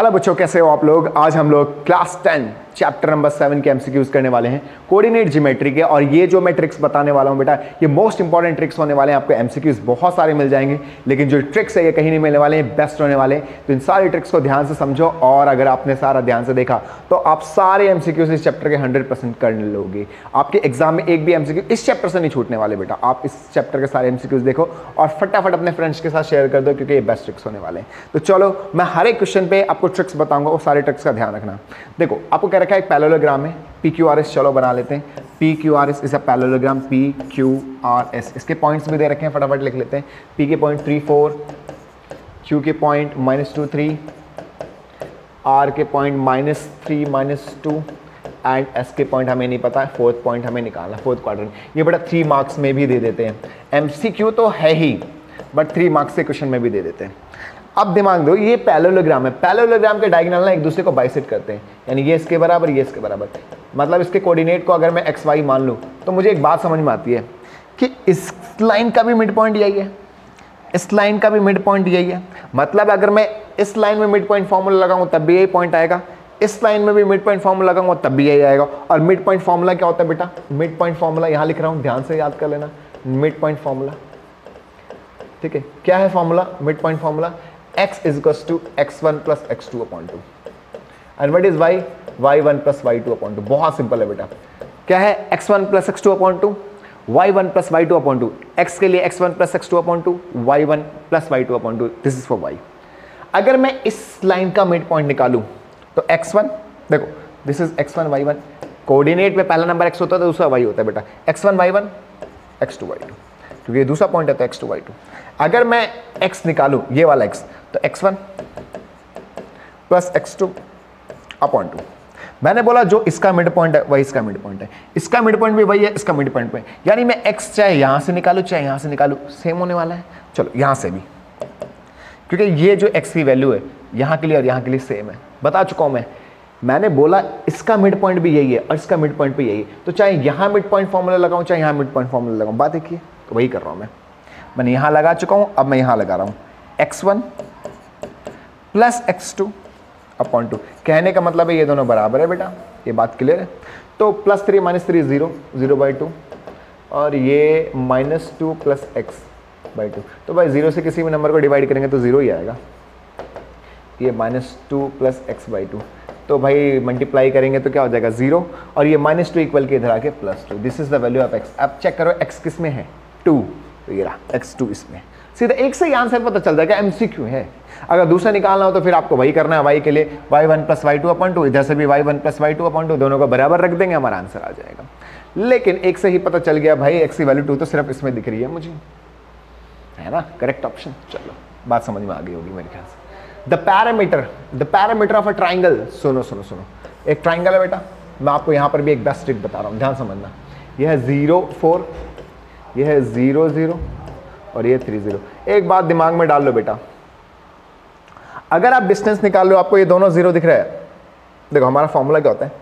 Hello बच्चों, कैसे हो आप लोग। आज हम लोग क्लास 10 चैप्टर नंबर 7 के एमसीक्यूज करने वाले हैं कोऑर्डिनेट ज्योमेट्री के। और ये जो मैं ट्रिक्स बताने वाला हूँ बेटा, ये मोस्ट इंपॉर्टेंट ट्रिक्स होने वाले हैं। आपको एमसीक्यूज बहुत सारे मिल जाएंगे, लेकिन जो ट्रिक्स है ये कहीं नहीं मिलने वाले हैं, बेस्ट होने वाले हैं। तो इन सारे ट्रिक्स को ध्यान से समझो, और अगर आपने सारा ध्यान से देखा तो आप सारे एमसीक्यूज इस चैप्टर के 100% कर लोगे। आपके एग्जाम में एक भी एमसीक्यू इस चैप्टर से नहीं छूटने वाले बेटा। आप इस चैप्टर के सारे एमसीक्यूज देखो और फटाफट अपने फ्रेंड्स के साथ शेयर कर दो, क्योंकि ये बेस्ट ट्रिक्स होने वाले हैं। तो चलो, मैं हर एक क्वेश्चन पे आपको ट्रिक्स बताऊंगा, वो सारे ट्रिक्स का ध्यान रखना। देखो, आपको कह रखा है एक पैरेललोग्राम है PQRS, चलो बना लेते हैं। PQRS is a parallelogram PQRS। इसके पॉइंट्स भी दे रखे हैं, फटाफट लिख लेते हैं। P के पॉइंट 3 4, Q के पॉइंट -2 3, R के पॉइंट -3 -2 एंड S के पॉइंट हमें नहीं पता है। फोर्थ पॉइंट हमें निकालना, फोर्थ क्वाड्रेंट। ये बेटा 3 मार्क्स में भी दे देते हैं। MCQ तो है ही, बट 3 मार्क्स के क्वेश्चन में भी दे देते हैं। अब दिमाग दो, ये पैरेललोग्राम है। पैरेललोग्राम के डायगोनल ना एक दूसरे को बाइसेक्ट करते हैं, यानी ये इसके बराबर, ये इसके बराबर। मतलब इसके कोऑर्डिनेट को अगर मैं XY मान लूँ तो मुझे एक बात समझ में आती है कि इस लाइन का भी मिड पॉइंट यही है, इस लाइन का भी मिड पॉइंट यही है। मतलब अगर मैं इस लाइन में मिड पॉइंट फॉर्मूला लगाऊं तब भी यही पॉइंट आएगा, इस लाइन में भी मिड पॉइंट फॉर्मूला लगाऊंगा तब भी यही आएगा। और मिड पॉइंट फॉर्मूला क्या होता है बेटा? मिड पॉइंट फॉर्मूला यहाँ लिख रहा हूँ, ध्यान से याद कर लेना। मिड पॉइंट फॉर्मूला, ठीक है, क्या है formula? Mid point formula x is equals to x1 plus x2 upon 2 and what is y? y1 plus y2 upon 2। बहुत सिंपल है बेटा। क्या है? x1 plus x2 upon 2, y1 plus y2 upon 2। x के लिए x1 plus x2 upon 2, y1 plus y2 upon 2। This is for y। अगर मैं इस लाइन का मिड पॉइंट निकालूं तो x1, देखो this is x1 y1। Coordinate में पहला नंबर x होता है तो दूसरा y होता है बेटा। x1 y1, x2 y2, क्योंकि ये दूसरा पॉइंट है तो x2 y2। अगर मैं x निकालूं, ये वाला x, तो x1 प्लस x2 अपॉन 2। मैंने बोला जो इसका मिड पॉइंट है वही इसका मिड पॉइंट है, इसका मिड पॉइंट भी वही है, इसका मिड पॉइंट भी। यानी मैं x चाहे यहां से निकालूं चाहे यहां से निकालूं, सेम होने वाला है। चलो यहां से भी, क्योंकि ये जो x की वैल्यू है यहां के लिए और यहां के लिए सेम है। बता चुका हूं मैंने बोला इसका मिड पॉइंट भी यही है और इसका मिड पॉइंट भी यही है। तो चाहे यहां मिड पॉइंट फॉर्मूला लगाऊं चाहे यहां मिड पॉइंट फॉर्मूला लगाऊं, बात देखिए, तो वही कर रहा हूं मैंने यहां लगा चुका हूं, अब मैं यहां लगा रहा हूं x1 प्लस x2 अपॉन 2। कहने का मतलब है ये दोनों बराबर है बेटा, ये बात क्लियर है। तो +3 - 3 0, 0/2, और ये -2 प्लस x/2। तो भाई 0 से किसी भी नंबर को डिवाइड करेंगे तो 0 ही आएगा। ये -2 प्लस x/2, तो भाई मल्टीप्लाई करेंगे तो क्या हो जाएगा? 0, और ये -2 इक्वल के इधर आके +2। This is the value of x। अब चेक करो x किस में है? 2, तो ये रहा x2 इसमें। सीधा एक से ही आंसर पता चल जाएगा, MCQ है। अगर दूसरा निकालना हो तो फिर आपको वही करना है। y के लिए y1 प्लस y2 अपॉन 2, इधर से भी y1 प्लस y2 अपॉन 2, दोनों को बराबर रख देंगे, हमारा आंसर आ जाएगा। लेकिन एक से ही पता चल गया भाई x की वैल्यू 2 तो सिर्फ इसमें दिख रही है मुझे, है ना करेक्ट ऑप्शन। चलो बात समझ में आ गई होगी मेरे ख्याल से। The parameter of a triangle. सुनो, एक ट्राइंगल है बेटा, मैं आपको यहाँ पर भी एक बेस्ट ट्रिक बता रहा हूँ, ध्यान समझना। यह है 0 4, यह है 0 0 और ये 3 0। एक बात दिमाग में डाल लो बेटा, अगर आप डिस्टेंस निकाल लो आपको ये दोनों 0 दिख रहा है। देखो हमारा फॉर्मूला क्या होता है?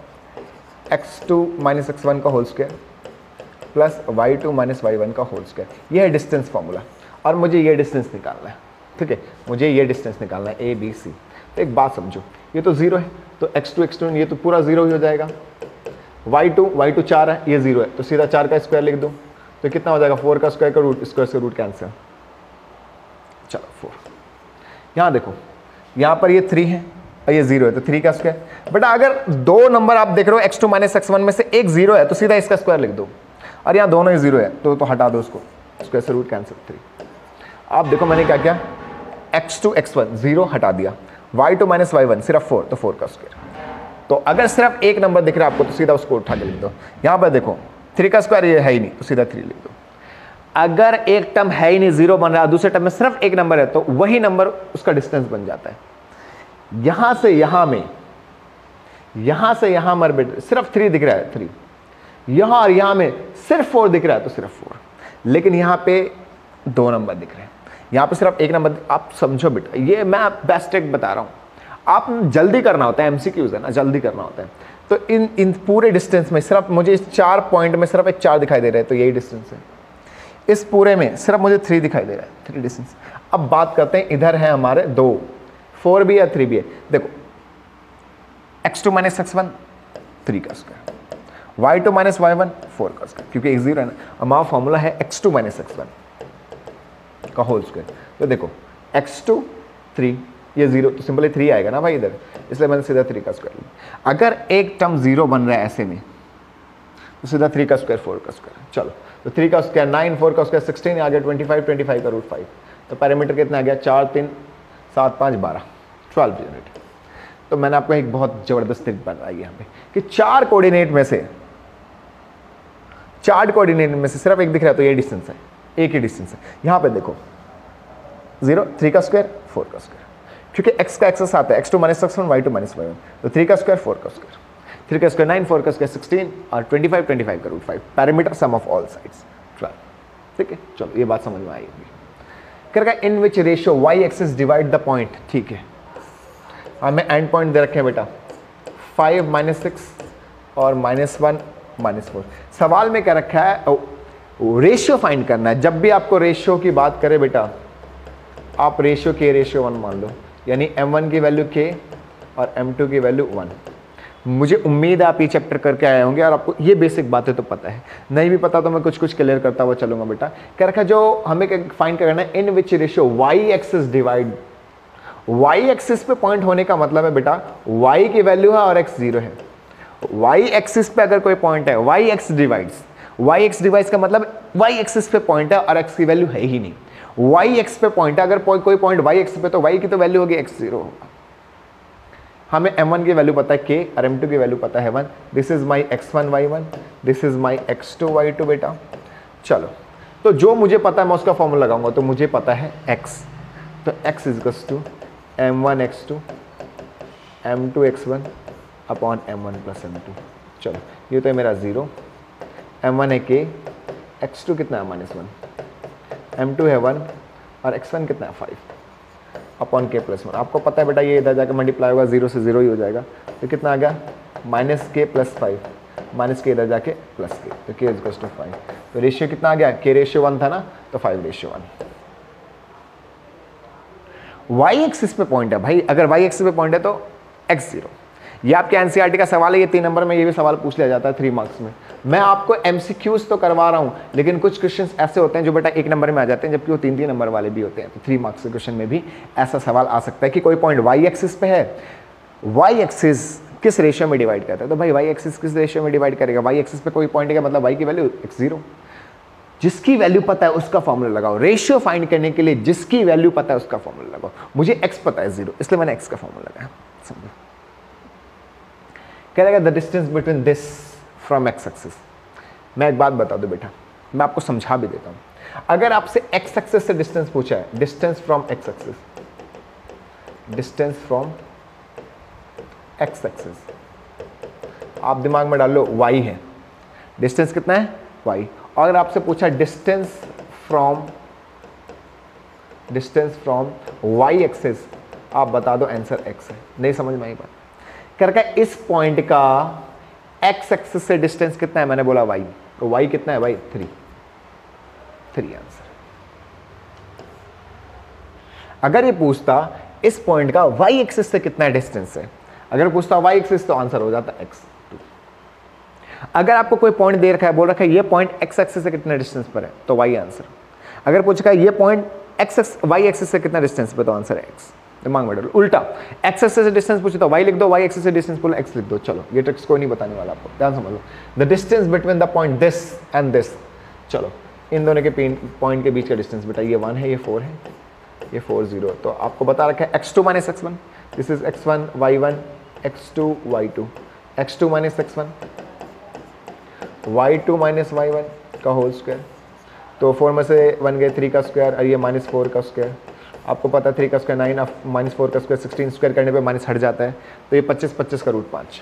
x2 - x1 का whole square plus y2 - y1 का होल स्क्वायर। ये है डिस्टेंस फॉर्मूला, और मुझे ये डिस्टेंस निकालना है, ठीक है, मुझे ये डिस्टेंस निकालना है ABC। तो एक बात समझो, ये तो 0 है तो x2 ये तो पूरा 0 ही हो जाएगा। y2 4 है, ये 0 है, तो सीधा 4 का स्क्वायर लिख दो, तो कितना हो जाएगा? 4 का स्क्वायर का रूट, स्क्वायर से रूट कैंसिल। चलो 4। यहाँ देखो, यहाँ पर ये 3 है और ये 0 है, तो 3 का स्क्वायर। बेटा अगर दो नंबर आप देख रहे हो x2 - x1 में से एक 0 है तो सीधा इसका स्क्वायर लिख दो, और यहाँ दोनों ही 0 है तो हटा दो उसको, स्क्वायर से रूट कैंसिल 3। आप देखो मैंने क्या किया, x2 x1 0 हटा दिया, y2 - y1 सिर्फ 4, तो 4 का स्क्वायर। तो अगर सिर्फ एक नंबर दिख रहा है आपको तो सीधा उसको उठा के लिख दो। यहाँ पर देखो 3 का स्क्वायर ये है ही नहीं, तो सीधा 3 लिख दो। अगर एक टर्म है ही नहीं, 0 बन रहा है, दूसरे टर्म में सिर्फ एक नंबर है, तो वही नंबर उसका डिस्टेंस बन जाता है। यहां से यहां में, यहां से यहां मर सिर्फ 3 दिख रहा है, 3। यहां और यहां में सिर्फ 4 दिख रहा है, तो सिर्फ 4। लेकिन यहां पे 2 नंबर दिख रहे हैं, यहां पे सिर्फ एक नंबर। आप समझो बेटा, ये मैं बेस्ट ट्रिक बता रहा हूं। आप जल्दी करना होता है, MCQs है ना, जल्दी करना होता है। तो इन पूरे डिस्टेंस में सिर्फ मुझे इस 4 पॉइंट में सिर्फ एक 4 दिखाई दे रहा है, तो यही डिस्टेंस है। इस पूरे में सिर्फ मुझे 3 दिखाई दे रहा है, 3 डिस्टेंस। अब बात करते हैं, इधर है हमारे 2, 4 भी है 3 भी है। देखो x2 माइनस x1 3 का स्क्वायर, y2 माइनस y1 4 का स्क्वायर, क्योंकि x0 है ना। हमारा फॉर्मूला है x2 माइनस x1 का होल स्क्वायर। तो देखो x2 3, ये 0 तो सिंपली 3 आएगा ना भाई इधर, इसलिए मैंने सीधा 3 का स्क्वायर लिया। अगर एक टर्म 0 बन रहा है ऐसे में तो सीधा 3 का स्क्वायर 4 का स्क्वायर। चलो तो 3 का स्क्वायर 9, 4 का स्क्वायर 16 आ गया, 25, 25 का रूट 5। तो पैरामीटर कितना आ गया 4, 3, 7, 5, 12, 12 यूनिट। तो मैंने आपको एक बहुत जबरदस्त ट्रिक बताई यहाँ पे कि चार कोऑर्डिनेट में से सिर्फ एक दिख रहा है तो ये डिस्टेंस है, एक ही डिस्टेंस है। यहाँ पे देखो 0, 3 का स्क्वायर 4 का स्क्वायर, क्योंकि x का एक्सेस आता है x2 minus x1 y2 minus y1। तो 3 का स्क्वायर 4 का स्क्वायर, 3 का स्क्वायर 9, 4 का स्क्वायर 16 और 25, 25 का root 5। Perimeter sum of all sides 12। ठीक है, चलो ये बात समझ में आई होगी। करेगा in which ratio y axis divide the point. ठीक है, हमें एंड पॉइंट दे रखे हैं बेटा 5, -6 और -1, -4। सवाल में क्या रखा है रेशियो फाइंड करना है। जब भी आपको रेशियो की बात करें बेटा, आप रेशियो k रेशियो 1 मान लो, यानी m1 की वैल्यू k और m2 की वैल्यू 1। मुझे उम्मीद है आप ये चैप्टर करके आए होंगे और आपको ये बेसिक बातें तो पता है। नहीं भी पता तो मैं कुछ कुछ क्लियर करता हुआ चलूंगा बेटा। क्या रखा जो हमें फाइंड करना है in which ratio y axis divide. y axis पे पॉइंट होने का मतलब है बेटा y की वैल्यू है और x 0 है। y एक्सिस पे अगर कोई पॉइंट है y x डिवाइड्स का मतलब y एक्सिस पे पॉइंट है और x की वैल्यू है ही नहीं। y x पे पॉइंट है, अगर कोई पॉइंट y x पे तो y की तो वैल्यू होगी x 0 होगा। हमें m1 की वैल्यू पता है k और m2 की वैल्यू पता है 1। This is my x1 y1, this is my x2 y2 बेटा। चलो तो जो मुझे पता है मैं उसका फॉर्मूला लगाऊंगा। तो मुझे पता है x, तो x is to m1 x2 m2 x1 upon m1 plus m2। चलो ये तो है मेरा 0, m1 है k, x2 कितना है -1, m2 है 1 और x1 कितना है 5 अपॉन k प्लस 1। आपको पता है बेटा ये इधर जाकर मल्टीप्लाई होगा, 0 से 0 ही हो जाएगा। तो कितना आ गया -k प्लस 5, माइनस के इधर जाके प्लस k, तो k इज टू 5। तो रेशियो कितना आ गया, k रेशियो 1 था ना, तो 5 रेशियो 1। y एक्सिस पे पॉइंट है भाई, अगर y एक्सिस पे पॉइंट है तो x 0। ये आपके एनसीईआरटी का सवाल है, ये 3 नंबर में ये भी सवाल पूछ लिया जाता है 3 मार्क्स में। मैं आपको एमसीक्यूज तो करवा रहा हूं, लेकिन कुछ क्वेश्चंस ऐसे होते हैं जो बेटा 1 नंबर में आ जाते हैं, जबकि वो 3-3 नंबर वाले भी होते हैं। तो 3 मार्क्स के क्वेश्चन में भी ऐसा सवाल आ सकता है कि कोई पॉइंट y एक्सिस पे है, y एक्सिस किस रेशियो में डिवाइड करता है। तो भाई y एक्सिस किस रेशियो में डिवाइड करेगा, y एक्सिस पे कोई पॉइंट है मतलब y की वैल्यू x 0। जिसकी वैल्यू पता है उसका फॉर्मूला लगाओ। रेशियो फाइंड करने के लिए जिसकी वैल्यू पता है उसका फॉर्मूला लगाओ। मुझे x पता है 0, इसलिए मैंने x का फॉर्मूला लगाया। समझो, कह रहेगा the distance between this from x axis. मैं एक बात बता दूं बेटा, मैं आपको समझा भी देता हूं। अगर आपसे x एक्सिस से डिस्टेंस पूछा है, distance from x axis, distance from x axis, आप दिमाग में डाल लो y है, डिस्टेंस कितना है y। और अगर आपसे पूछा डिस्टेंस फ्रॉम y एक्सिस, आप बता दो आंसर x है। नहीं समझ में आई बात। करके इस पॉइंट का x एक्सिस से डिस्टेंस कितना है, मैंने बोला y, तो y कितना है भाई 3 आंसर। अगर ये पूछता इस पॉइंट का y एक्सिस से कितना डिस्टेंस है, अगर पूछता y एक्सिस तो आंसर हो जाता x। अगर आपको कोई पॉइंट दे रखा है, बोल रखा है ये पॉइंट x एक्सिस से कितना डिस्टेंस पर है, तो y आंसर। अगर पूछा ये पॉइंट y एक्सिस से कितना डिस्टेंस पर, तो आंसर है x। दिमाग में डालो। उल्टा x एक्सिस से डिस्टेंस पूछे तो y लिख दो, y एक्सिस से डिस्टेंस बोलो x लिख दो। चलो ये ट्रिक्स कोई नहीं बताने वाला आपको, ध्यान समझ लो। The distance between the point this and this, चलो इन दोनों के पॉइंट के बीच का डिस्टेंस बेटा ये 1 है, ये 4 है, ये 4 0। तो आपको बता रखा है x2 minus x1, this is x1 y1 x2 y2, x2 minus x1 y2 minus y1 का होल स्क्वायर। तो 4 में से 1 गए 3 का स्क्वायर और ये -4 का स्क्वायर। आपको पता है 3 का स्क्वायर 9 और -4 का स्क्वायर 16 स्क्वायर करने पे माइनस हट जाता है, तो ये 25 का रूट 5।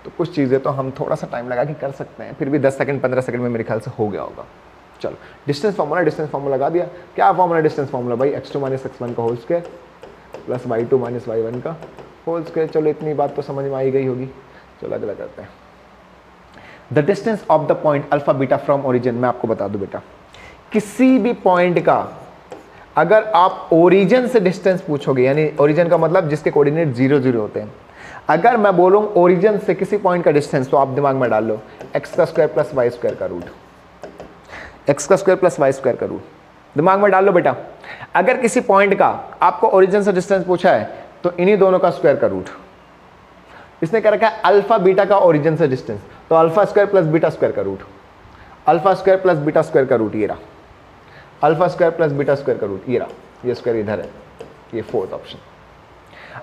तो कुछ चीज़ें तो हम थोड़ा सा टाइम लगा के कर सकते हैं, फिर भी 10 सेकंड 15 सेकंड में मेरे ख्याल से हो गया होगा। चलो डिस्टेंस फार्मूला लगा दिया। क्या फार्मूला डिस्टेंस फार्मूला भाई, x2 माइनस x1 का whole square plus y2 minus y1 का होल स्क्वायर। चलो इतनी बात तो समझ में आई गई होगी। चलो अगला करते हैं। The distance of the point alpha beta from origin. मैं आपको बता दूं बेटा, किसी भी पॉइंट का अगर आप ओरिजिन से डिस्टेंस पूछोगे, यानी ओरिजिन का मतलब जिसके कोऑर्डिनेट 0 0 होते हैं, अगर मैं बोलूँ ओरिजिन से किसी पॉइंट का डिस्टेंस, तो आप दिमाग में डाल लो एक्स का स्क्वायर प्लस वाई स्क्वायर का रूट, एक्स का स्क्वायर प्लस वाई स्क्वायर का रूट, दिमाग में डाल लो बेटा। अगर किसी पॉइंट का आपको ओरिजिन से डिस्टेंस पूछा है तो इन्हीं दोनों का स्क्वायर का रूट। इसने क्या रखा है, अल्फा बीटा का ओरिजिन से डिस्टेंस, तो alpha square plus beta square का root, alpha square plus beta square का रूट ये रहा, alpha square plus beta square का रूट ये रहा, ये स्क्वायर इधर है, ये फोर्थ ऑप्शन।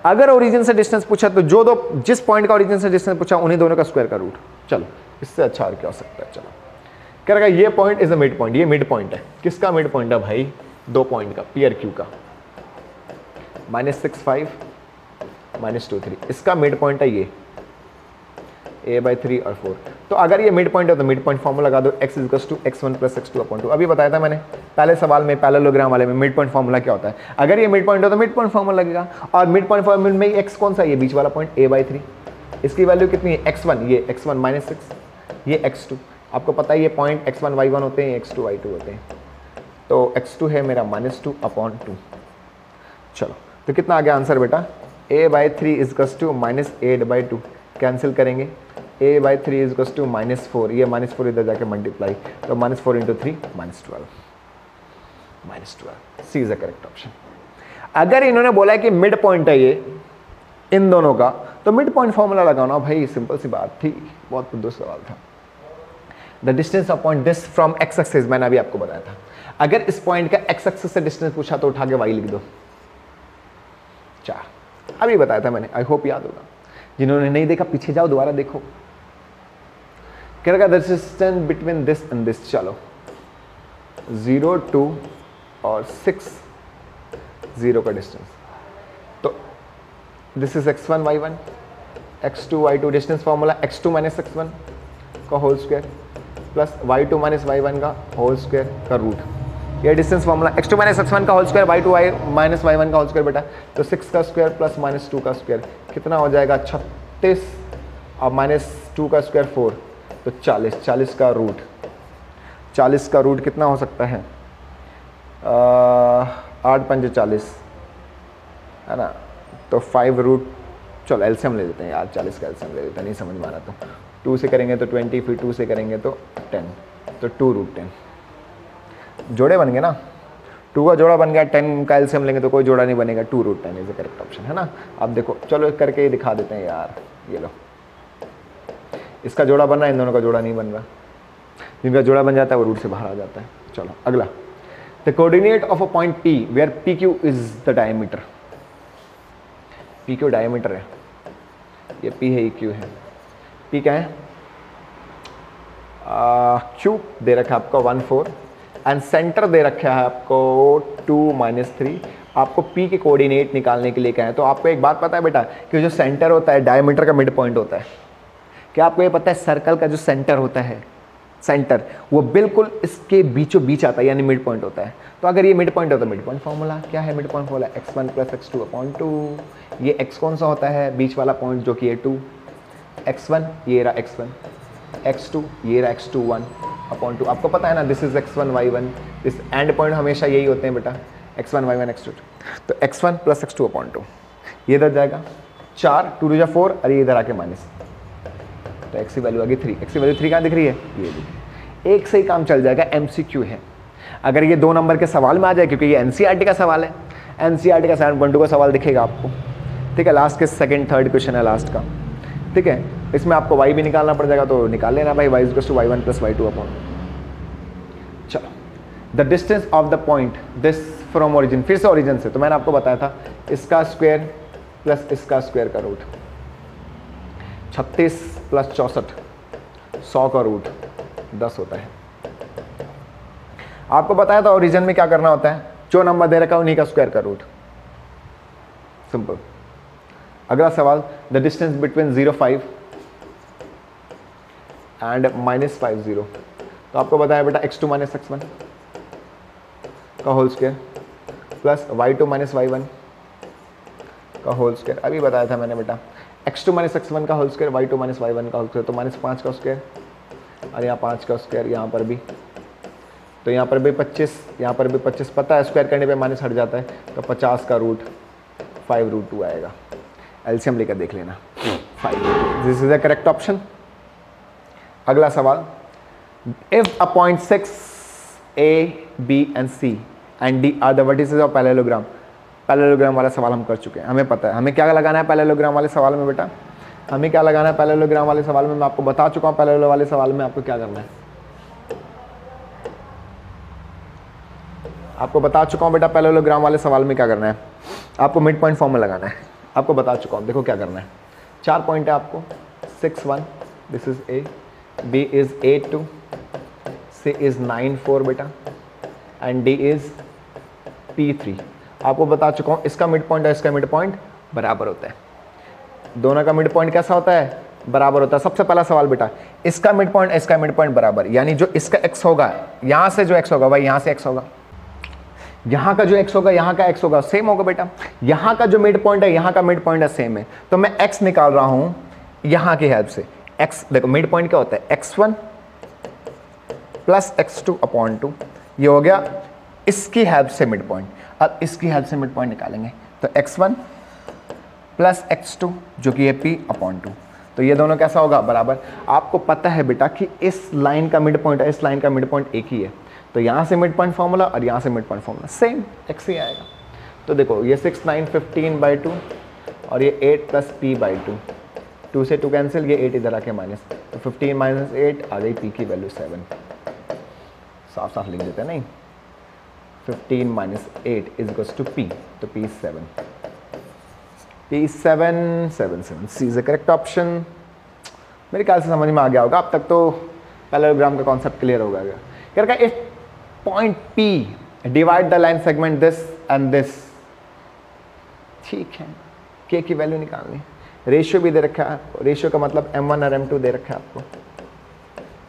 अगर ओरिजिन से डिस्टेंस पूछा तो जिस पॉइंट का ओरिजिन से डिस्टेंस पूछा उन्हीं दोनों का स्क्वायर का रूट। चलो इससे अच्छा और क्या हो सकता है। चलो क्या रहेगा, ये point is a mid point, ये मिड पॉइंट है। किसका मिड पॉइंट है भाई, 2 पॉइंट का, पी और क्यू का, -6 5 -2 3, इसका मिड पॉइंट है ये a/3 और 4। तो अगर ये मिड पॉइंट है तो मिड पॉइंट फॉर्मूला लगा दो, x = x1 + x2/2। अभी बताया था मैंने पहले सवाल में, पैरेललोग्राम वाले में, मिड पॉइंट फॉर्मूला क्या होता है। अगर ये मिड पॉइंट हो तो मिड पॉइंट फॉर्मूला लगेगा, और मिड पॉइंट फॉर्मूला में x कौन सा है, ये बीच वाला पॉइंट a/3, इसकी वैल्यू कितनी है, x1, ये x1 -6, ये x2। आपको पता है ये पॉइंट x1 y1 होते हैं, x2 y2 होते हैं, तो x2 है मेरा -2/2। चलो तो कितना आ गया आंसर बेटा, a/3 = -8/2, कैंसिल करेंगे, a/3 = -4, ये -4 इधर जाके मल्टीप्लाई, तो -4 × 3 -12, C is the correct option. अगर इन्होंने बोला है कि मिड पॉइंट है ये इन दोनों का, तो मिड पॉइंट फॉर्मूला लगाना भाई, सिंपल सी बात थी, बहुत बुद्धू सवाल था। The distance of point this from x axis, मैंने अभी आपको बताया था। अगर इस पॉइंट का एक्स एक्सिस से डिस्टेंस पूछा तो उठा के वाई लिख दो, 4, अभी बताया था मैंने, आई होप याद होगा। जिन्होंने नहीं देखा पीछे जाओ, दोबारा देखो। क्या रहेगा, the distance between this and this, चलो 0 2 और 6 0 का डिस्टेंस, तो this is x1 y1, x2 y2, distance formula x2 - x1 का whole square plus y2 - y1 का होल स्क्वायर का रूट। ये डिस्टेंस फॉर्मूला x2 - x1 का होल स्क्वायर, y2 - y1 का होल स्क्वायर बेटा, तो 6 का स्क्वायर प्लस -2 का स्क्वायर कितना हो जाएगा, 36, और -2 का स्क्वायर 4, तो 40, 40 का रूट, 40 का रूट कितना हो सकता है, 8 5 40 है ना, तो 5 रूट, चलो एलसीएम ले लेते हैं यार, 40 का एलसीएम ले लेते हैं, नहीं समझ में आ रहा तो 2 से करेंगे तो 20, फिर 2 से करेंगे तो 10, तो 2√10 जोड़े बन गए ना, 2 का जोड़ा बन गया, 10 का एलसीएम लेंगे तो कोई जोड़ा नहीं बनेगा, 2√10 इज द करेक्ट ऑप्शन, है ना। अब देखो चलो करके ही दिखा देते हैं यार, ये लो, इसका जोड़ा बन रहा है, इन दोनों का जोड़ा नहीं बन रहा, जिनका जोड़ा बन जाता है वो रूट से बाहर आ जाता है। चलो अगला, the coordinate of a point P where PQ is the diameter, PQ diameter है, ये P है, ये Q है, P क्या है, Q दे रखा है आपको 1 4 एंड सेंटर दे रखा है आपको 2 -3। आपको P के कोऑर्डिनेट निकालने के लिए क्या है, तो आपको एक बात पता है बेटा कि जो सेंटर होता है डायमीटर का मिड पॉइंट होता है। क्या आपको ये पता है, सर्कल का जो सेंटर होता है, सेंटर वो बिल्कुल इसके बीचों बीच आता है, यानी मिड पॉइंट होता है। तो अगर ये मिड पॉइंट हो तो मिड पॉइंट फॉर्मूला क्या है, mid point formula x1 + x2/2। ये x कौन सा होता है, बीच वाला पॉइंट जो कि है 2, x1 ये रहा x1, x2 ये रहा x2/2। आपको पता है ना, this is x1 y1, this and point हमेशा यही होते हैं बेटा, x1 y1 x2, तो x1 + x2/2 ये इधर जाएगा 4, 2 2 4, और ये इधर आके माइनस, तो x की वैल्यू आ गई 3। x की वैल्यू 3 कहाँ दिख रही है, ये दिख, एक से ही काम चल जाएगा, MCQ है। अगर ये 2 नंबर के सवाल में आ जाए, क्योंकि ये NCERT का सवाल है, NCERT का 7.2 का सवाल दिखेगा आपको, ठीक है, लास्ट के सेकंड थर्ड क्वेश्चन है लास्ट का, ठीक है, इसमें आपको y भी निकालना पड़ जाएगा, तो निकाल लेना भाई, y = y1 + y2/। चलो, the distance of the point this from origin, फिर से ओरिजिन से, तो मैंने आपको बताया था इसका स्क्वायर प्लस इसका स्क्वायर का रूट, 36 + 64, 100 का रूट 10 होता है। आपको बताया था ओरिजिन में क्या करना होता है, जो नंबर दे रखा है उन्हीं का स्क्वायर का रूट, सिंपल। अगला सवाल, द डिस्टेंस बिटवीन 0 5 एंड -5 0, तो आपको बताया बेटा x2 - x1 का whole square plus y2 - y1 का होल स्क्वायर। अभी बताया था मैंने बेटा, x2 - x1 का होल स्क्वायर, y2 - y1 का होल स्क्वायर, तो -5 का स्क्वायर, और यहाँ 5 का स्क्वायर, यहाँ पर भी, तो यहाँ पर भी 25, यहाँ पर भी 25, पता है स्क्वायर करने पे माइनस हट जाता है, तो 50 का रूट 5√2 आएगा। एलसीएम लेकर देख लेना 5, this is the correct option. अगला सवाल, if a point 6 A, B and C and D are the vertices of parallelogram। Parallelogram वाला सवाल हम कर चुके हैं, हमें पता है हमें क्या लगाना है पैरेललोग्राम वाले सवाल में बेटा, हमें क्या लगाना है पैरेललोग्राम वाले सवाल में, मैं आपको बता चुका हूँ पैरेलल वाले सवाल में आपको क्या करना है, आपको बता चुका हूँ बेटा पैरेललोग्राम वाले सवाल में क्या करना है, आपको मिड पॉइंट फॉर्म में लगाना है, आपको बता चुका हूँ। देखो क्या करना है, 4 पॉइंट है आपको, 6 1, this is A, B is 8 2, C is 9 4 बेटा एंड D इज P 3। आपको बता चुका हूँ इसका मिड पॉइंट और इसका मिड पॉइंट बराबर होता है, दोनों का मिड पॉइंट कैसा होता है, बराबर होता है। सबसे पहला सवाल बेटा, इसका मिड पॉइंट इसका मिड पॉइंट बराबर, यानी जो इसका x होगा यहाँ से जो x होगा भाई यहाँ से x होगा, यहाँ का जो x होगा यहाँ का x होगा सेम होगा बेटा, यहाँ का जो मिड पॉइंट है यहाँ का मिड पॉइंट है सेम है, तो मैं x निकाल रहा हूँ यहाँ की हेल्प से। x देखो मिड पॉइंट क्या होता है, x1 प्लस x2 अपॉन 2, ये हो गया इसकी हेल्प से मिड पॉइंट। अब इसकी हेल्प से मिड पॉइंट निकालेंगे तो x1 प्लस x2 जो कि है p अपॉन 2, तो ये दोनों कैसा होगा, बराबर। आपको पता है बेटा कि इस लाइन का मिड पॉइंट है इस लाइन का मिड पॉइंट एक ही है, तो यहाँ से मिड पॉइंट फॉर्मूला और यहाँ से mid point formula same x ही आएगा। तो देखो ये 6 9 15/2 और ये 8 प्लस p बाई 2, 2 से 2 कैंसिल, ये 8 इधर आके माइनस, तो 15 माइनस 8 आ गई p की वैल्यू 7, साफ साफ लिख देते हैं नहीं, 15 minus 8 is equals to p, तो p 7, p 7 7 7, C is the correct option. मेरे ख्याल से समझ में आ गया होगा, अब तक तो पैरेललोग्राम का कॉन्सेप्ट क्लियर हो गया। क्या रखा, if point p divide the line segment this and this, ठीक है, k की वैल्यू निकालनी, रेशियो भी दे रखा है आपको, रेशियो का मतलब m1 और m2 दे रखा है आपको,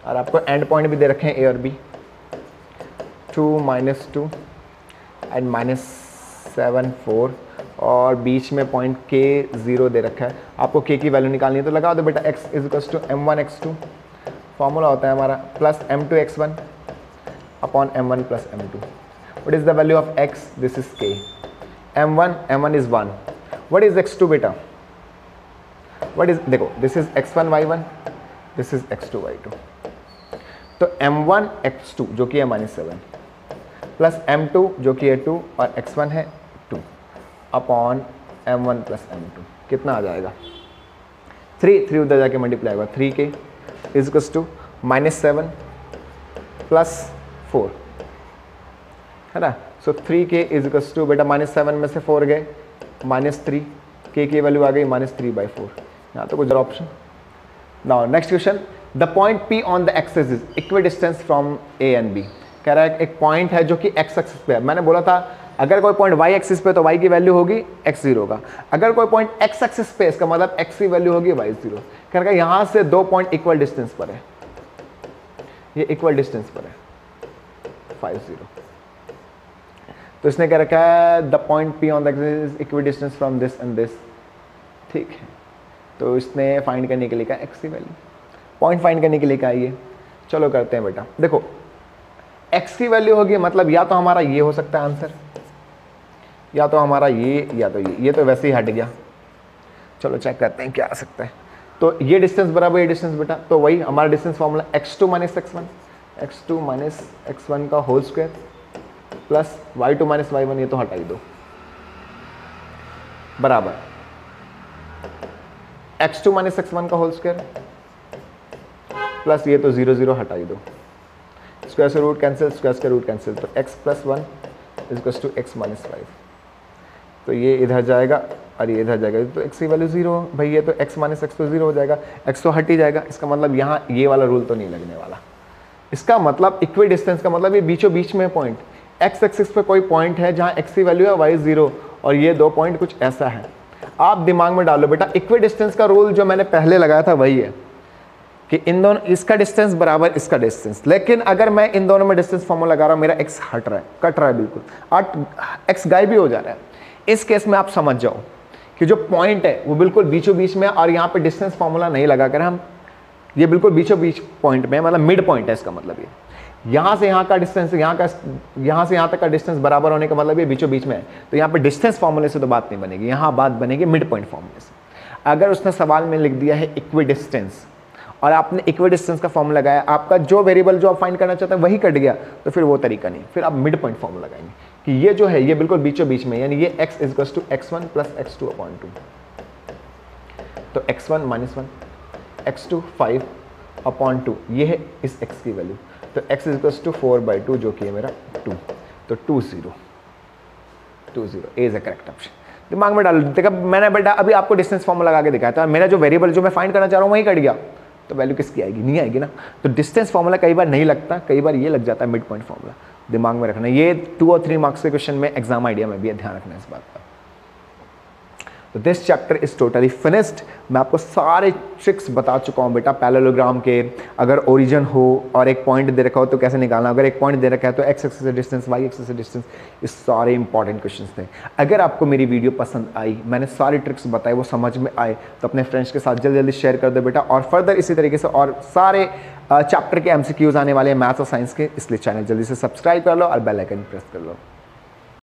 और आपको एंड पॉइंट भी दे रखे हैं a और b, 2 माइनस 2 एंड माइनस 7 4, और बीच में पॉइंट k 0 दे रखा है, आपको k की वैल्यू निकालनी है, तो लगा दो बेटा x is equals to m1 x2, formula होता है हमारा plus m2 x1 upon m1 plus m2। What is the value of x, this is k, m1 is 1, what is x2 बेटा, व्हाट इज, देखो this is x1 y1, this is x2 y2, तो m1 x2 जो कि है -7 plus m2 जो कि है 2 और x1 है 2 अपॉन m1 प्लस m2, कितना आ जाएगा, 3 उधर जाके मल्टीप्लाई होगा, 3k is equals to -7 plus 4 है ना, सो 3k इज इक्वल्स टू बेटा -7 में से 4 गए -3, k की वैल्यू आ गई -3/4, यहाँ तो कुछ option. Now next question, the point p on the axis is equidistance from a and b। कह रहा है एक पॉइंट है जो कि x एक्सिस पे है, मैंने बोला था अगर कोई पॉइंट y एक्सिस पे तो y की वैल्यू होगी x0 का, अगर कोई पॉइंट x एक्सिस पे इसका मतलब x की वैल्यू होगी y0। कह रहा है यहाँ से 2 पॉइंट इक्वल डिस्टेंस पर है, ये इक्वल डिस्टेंस पर है 5 0, तो इसने क्या रखा है, the point p on the axis is equidistance from this and this, ठीक है, तो इसने फाइंड करने के लिए कहा x की वैल्यू, पॉइंट फाइंड करने के लिए कहा ये, चलो करते हैं बेटा। देखो x की वैल्यू होगी मतलब या तो हमारा ये हो सकता है आंसर, या तो हमारा ये, या तो ये तो वैसे ही हट गया, चलो चेक करते हैं क्या आ सकता है। तो ये डिस्टेंस बराबर ये डिस्टेंस बेटा, तो वही हमारा distance formula x2 minus x1 का whole square plus y2 minus y1, ये तो हटाई दो, बराबर x2 माइनस x1 का होल स्क्वायर प्लस ये तो 0 0 हटाई दो, स्क्वायर से रूट कैंसिल, स्क्वायर से रूट कैंसिल, तो x plus 1 is equals to x minus 5, तो ये इधर जाएगा और ये इधर जाएगा, तो x की वैल्यू 0, भाई ये तो x माइनस x तो 0 हो जाएगा, x तो हट ही जाएगा, इसका मतलब यहाँ ये वाला रूल तो नहीं लगने वाला। इसका मतलब इक्वी डिस्टेंस का मतलब ये बीचों बीच में पॉइंट, x एक्सिस पे कोई पॉइंट है जहाँ x की वैल्यू है y 0 और ये 2 पॉइंट कुछ ऐसा है। आप दिमाग में डालो बेटा, इक्वी डिस्टेंस का रूल जो मैंने पहले लगाया था वही है कि इन दोनों, इसका डिस्टेंस बराबर इसका डिस्टेंस, लेकिन अगर मैं इन दोनों में डिस्टेंस फॉर्मूला लगा रहा हूँ, मेरा x हट रहा है, कट रहा है बिल्कुल, और x गायब भी हो जा रहा है। इस केस में आप समझ जाओ कि जो पॉइंट है वो बिल्कुल बीचों बीच में, और यहाँ पे डिस्टेंस फॉर्मूला नहीं लगा कर हम, ये बिल्कुल बीचों बीच पॉइंट में, मतलब मिड पॉइंट है, इसका मतलब ये यहाँ से यहाँ का डिस्टेंस, यहाँ से यहाँ तक का डिस्टेंस बराबर होने का मतलब ये बीचों बीच में है, तो यहाँ पे डिस्टेंस फॉर्मूले से तो बात नहीं बनेगी, यहाँ बात बनेगी मिड पॉइंट फॉर्मूले से। अगर उसने सवाल में लिख दिया है इक्विडिस्टेंस और आपने इक्विडिस्टेंस का फॉर्मूला लगाया, आपका जो वेरिएबल जो आप फाइंड करना चाहते हैं वही कट गया, तो फिर वो तरीका नहीं, फिर आप मिड पॉइंट फॉर्मूला लगाएंगे कि ये जो है ये बिल्कुल बीचों बीच में, यानी ये x equals to x1 plus x2 upon 2, तो x1 माइनस 1 x2 5 अपॉन 2, ये है इस x की वैल्यू, तो x इक्वल्स टू 4/2 जो कि है मेरा 2, तो 20 ए इज अ करेक्ट ऑप्शन। दिमाग में डालो, देखा मैंने बेटा अभी आपको डिस्टेंस फॉर्मूला लगा के दिखाया था, मेरा जो वेरिएबल जो मैं फाइंड करना चाह रहा हूँ वही कट गया, तो वैल्यू किसकी आएगी, नहीं आएगी ना। तो डिस्टेंस फॉर्मूला कई बार नहीं लगता, कई बार ये लग जाता है मिड पॉइंट फॉर्मूला, दिमाग में रखना। ये 2 और 3 मार्क्स के क्वेश्चन में एग्जाम आइडिया में भी ध्यान रखना इस बात का। तो this chapter is totally finished. मैं आपको सारे ट्रिक्स बता चुका हूँ बेटा पैरेललोग्राम के, अगर ओरिजिन हो और एक पॉइंट दे रखा हो तो कैसे निकालना, अगर एक पॉइंट दे रखा है तो एक्स एक्सिस से डिस्टेंस, वाई एक्सिस से डिस्टेंस, ये सारे इंपॉर्टेंट क्वेश्चंस थे। अगर आपको मेरी वीडियो पसंद आई, मैंने सारे ट्रिक्स बताए, वो समझ में आए, तो अपने फ्रेंड्स के साथ जल्दी जल्दी शेयर कर दो बेटा। और फर्दर इसी तरीके से और सारे चैप्टर के MCQs आने वाले हैं मैथ्स और साइंस के, इसलिए चैनल जल्दी से सब्सक्राइब कर लो और बेल आइकन प्रेस कर लो।